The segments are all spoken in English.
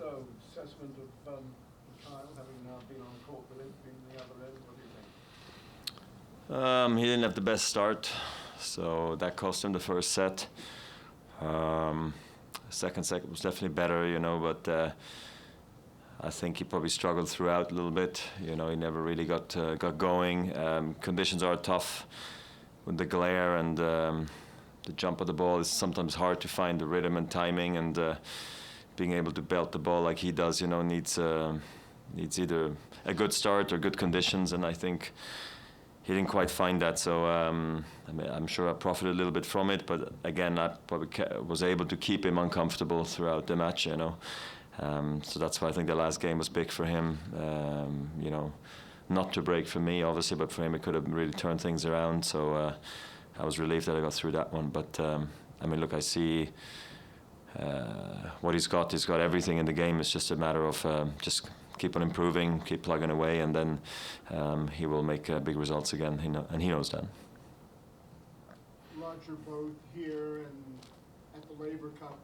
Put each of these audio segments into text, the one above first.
So, assessment of Kyle, having now been on court with him, being the other end, what do you think? He didn't have the best start, so that cost him the first set. Second set was definitely better, but I think he probably struggled throughout a little bit. He never really got going. Conditions are tough with the glare, and the jump of the ball is sometimes hard to find the rhythm and timing, and being able to belt the ball like he does, needs either a good start or good conditions, and I think he didn't quite find that. So I'm sure I profited a little bit from it, but again, I probably was able to keep him uncomfortable throughout the match, So that's why I think the last game was big for him, not to break for me, obviously, but for him it could have really turned things around. So I was relieved that I got through that one. But look, I see what he's got. He's got everything in the game. It's just a matter of just keep on improving, keep plugging away, and then he will make big results again. And he knows that. Roger, both here and at the Laver Cup,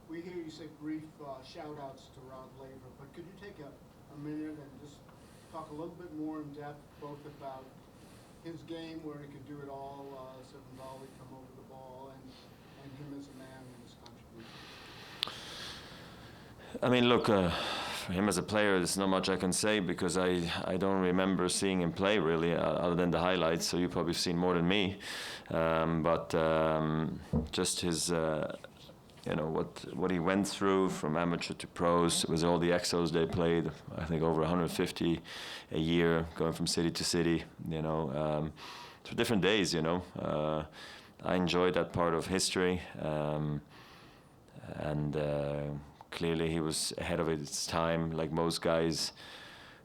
we hear you say brief shout-outs to Rod Laver, but could you take a minute and just talk a little bit more in depth, both about his game where he could do it all, seven volley, come over the ball, and him as a man and his contribution? Look, for him as a player, there's not much I can say because I don't remember seeing him play really, other than the highlights. So you probably have seen more than me, but just his, what he went through from amateur to pros. It was all the exos they played. I think over 150 a year, going from city to city. Through different days. I enjoyed that part of history, and clearly he was ahead of its time, like most guys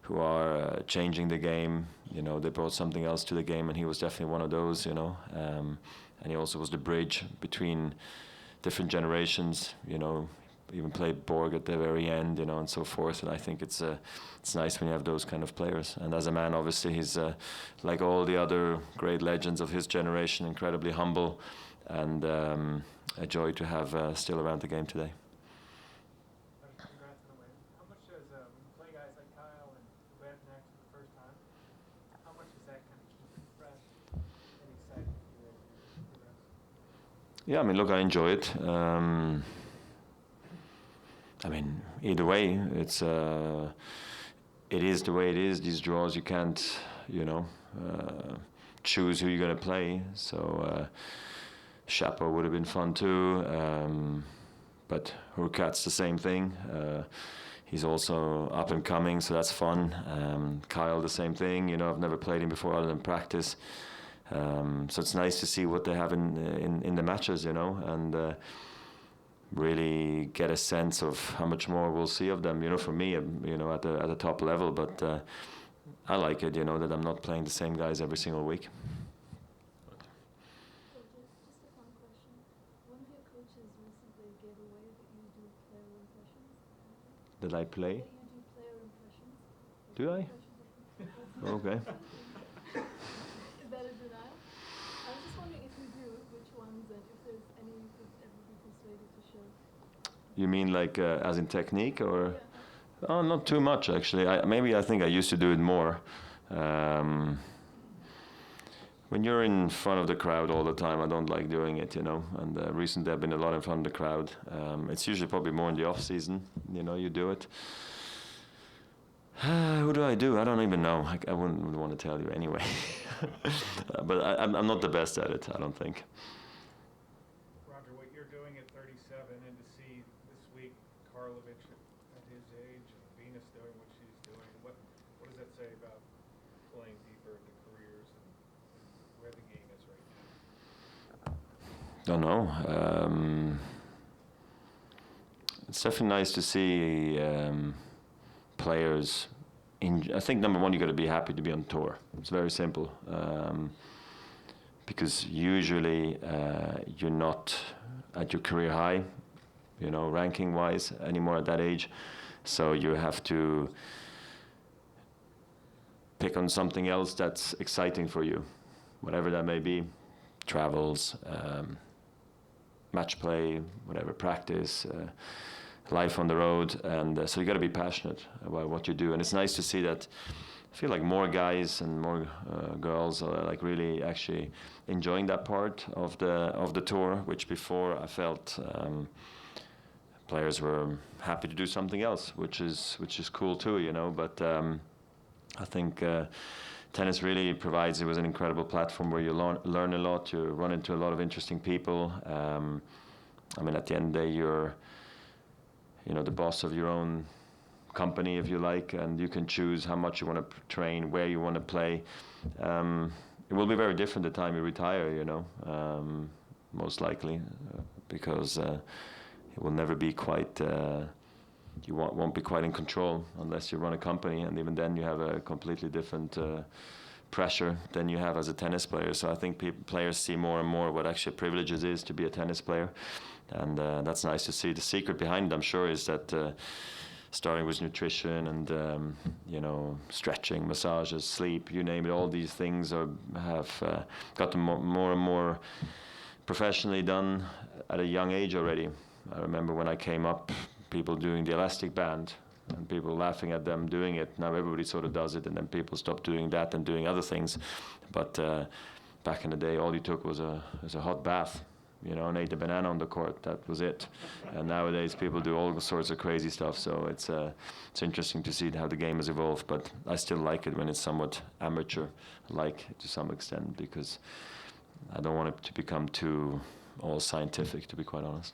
who are changing the game. They brought something else to the game, and he was definitely one of those. And he also was the bridge between different generations. Even played Borg at the very end, and so forth. And I think it's nice when you have those kind of players. And as a man, obviously, he's like all the other great legends of his generation, incredibly humble, and a joy to have still around the game today. Congrats on the win. How much does when you play guys like Kyle and Webner for the first time, how much does that kind of keep you fresh and excited for the rest? Yeah, look, I enjoy it. Either way, it is the way it is. These draws, you can't, choose who you're going to play. So Chapo would have been fun too, but Hurkacz the same thing. He's also up and coming, so that's fun. Kyle the same thing. I've never played him before other than practice. So it's nice to see what they have in the matches, and really get a sense of how much more we'll see of them. For me, at the top level. But I like it, that I'm not playing the same guys every single week. Just a fun question. One of your coaches recently gave away that you do player impressions. Did I play? That you do player impressions. Do I? Okay. Is that a denial? I was just wondering if you do, which ones, and if there's any you could ever be persuaded to show. You mean like as in technique, or? Yeah. Oh, not too much actually. I think I used to do it more. When you're in front of the crowd all the time, I don't like doing it, And recently I've been a lot in front of the crowd. It's usually probably more in the off season, you do it. Who do? I don't even know. I wouldn't want to tell you anyway. But I'm not the best at it, I don't think. Roger, what you're doing at 37, and to see this week Karlovic at his age, and Venus doing what she's doing, what does that say about playing deeper into careers and where the game is right now? Don't know. It's definitely nice to see players. I think number one, you got to be happy to be on tour. It's very simple, because usually you're not at your career high, ranking-wise anymore at that age. So you have to pick on something else that's exciting for you, whatever that may be. Travels, match play, whatever, practice. life on the road, and so you got to be passionate about what you do. And it's nice to see that. I feel like more guys and more girls are like really actually enjoying that part of the tour, which before I felt players were happy to do something else, which is cool too, you know. But I think tennis really provides. It was an incredible platform where you learn a lot. You run into a lot of interesting people. I mean, at the end of the day, you're the boss of your own company, if you like, and you can choose how much you want to train, where you want to play. It will be very different the time you retire, most likely, because it will never be quite. You won't be quite in control unless you run a company, and even then you have a completely different pressure than you have as a tennis player. So I think players see more and more what actually privileges is to be a tennis player, and that's nice to see. The secret behind it, I'm sure, is that starting with nutrition and stretching, massages, sleep, you name it, all these things have gotten more and more professionally done at a young age already. I remember when I came up, people doing the elastic band and people laughing at them doing it. Now everybody sort of does it, and then people stop doing that and doing other things. But back in the day, all you took was a hot bath, and ate a banana on the court. That was it. And nowadays, people do all sorts of crazy stuff. So it's interesting to see how the game has evolved. But I still like it when it's somewhat amateur-like to some extent, because I don't want it to become too all scientific, to be quite honest.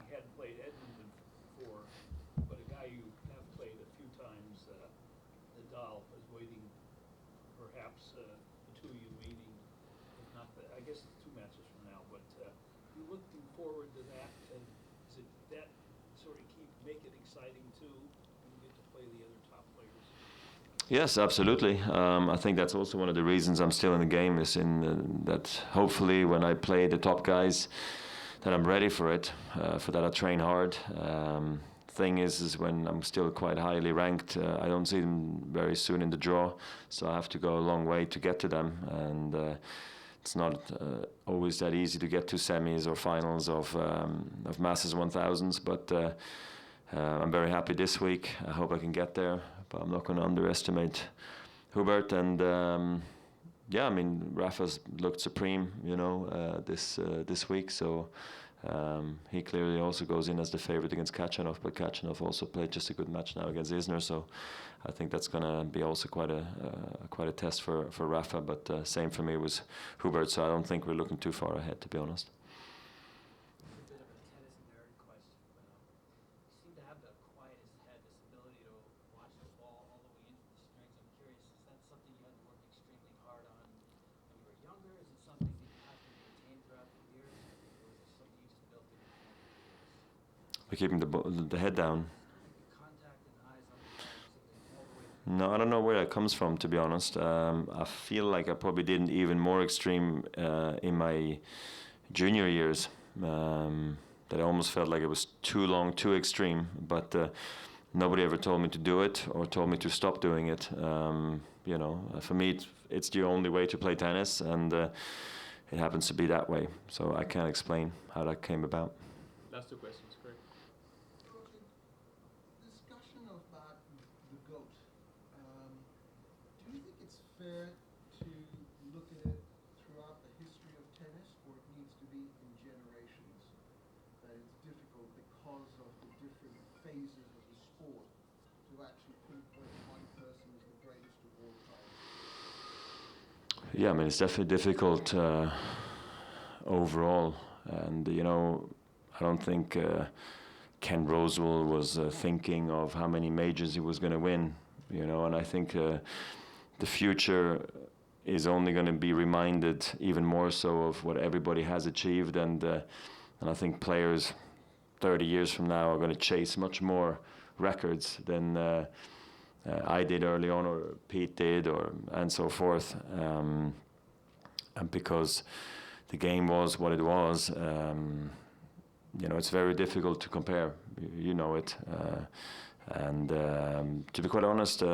He hadn't played Edmonton before, but a guy you have played a few times, Nadal, is waiting perhaps the two of you meeting, if not, I guess it's 2 matches from now, but you looking forward to that, and is it that sort of make it exciting too, when you get to play the other top players? Yes, absolutely. I think that's also one of the reasons I'm still in the game, is that hopefully when I play the top guys, that I'm ready for it. For that I train hard. Thing is when I'm still quite highly ranked, I don't see them very soon in the draw, so I have to go a long way to get to them, and it's not always that easy to get to semis or finals of Masters 1000s, but I'm very happy this week. I hope I can get there, but I'm not going to underestimate Hubert. And Rafa's looked supreme, this week. So he clearly also goes in as the favorite against Kachanov, but Kachanov also played just a good match now against Isner. So I think that's going to be also quite a test for Rafa. But same for me was Hubert. So I don't think we're looking too far ahead, to be honest. By keeping the head down. No, I don't know where that comes from, to be honest. I feel like I probably did it even more extreme in my junior years. That I almost felt like it was too long, too extreme. But nobody ever told me to do it or told me to stop doing it. For me, it's the only way to play tennis, and it happens to be that way. So I can't explain how that came about. Last 2 questions. Fair to look at it throughout the history of tennis, or it needs to be in generations? That it's difficult because of the different phases of the sport to actually pinpoint one person as the greatest of all time. Yeah, I mean, it's definitely difficult overall, and I don't think Ken Rosewall was thinking of how many majors he was going to win, and I think. The future is only going to be reminded even more so of what everybody has achieved, and I think players 30 years from now are going to chase much more records than I did early on, or Pete did, and so forth. And because the game was what it was, it's very difficult to compare. You know it, and to be quite honest.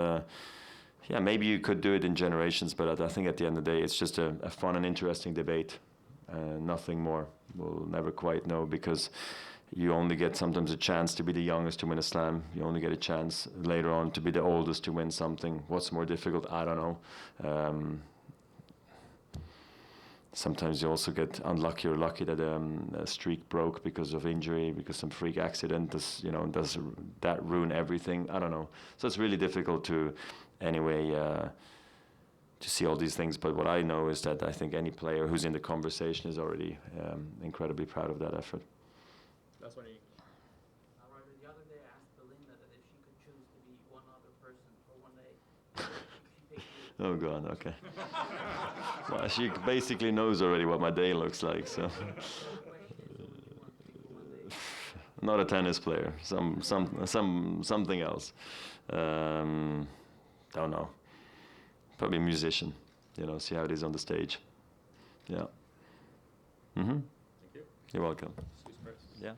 Yeah, maybe you could do it in generations, but I think at the end of the day, it's just a fun and interesting debate. Nothing more. We'll never quite know, because you only get sometimes a chance to be the youngest to win a slam. You only get a chance later on to be the oldest to win something. What's more difficult? I don't know. Sometimes you also get unlucky or lucky that a streak broke because of injury, because some freak accident. Does that ruin everything? I don't know. So it's really difficult to, anyway, to see all these things. But what I know is that I think any player who's in the conversation is already incredibly proud of that effort. That's when you. Roger, the other day I asked Belinda that if she could choose to be one other person for one day, she picked you. Oh God, okay. Well, she basically knows already what my day looks like, so. Not a tennis player, something else. Don't know. Probably a musician, see how it is on the stage. Yeah. Thank you. You're welcome. Excuse Chris. Yeah.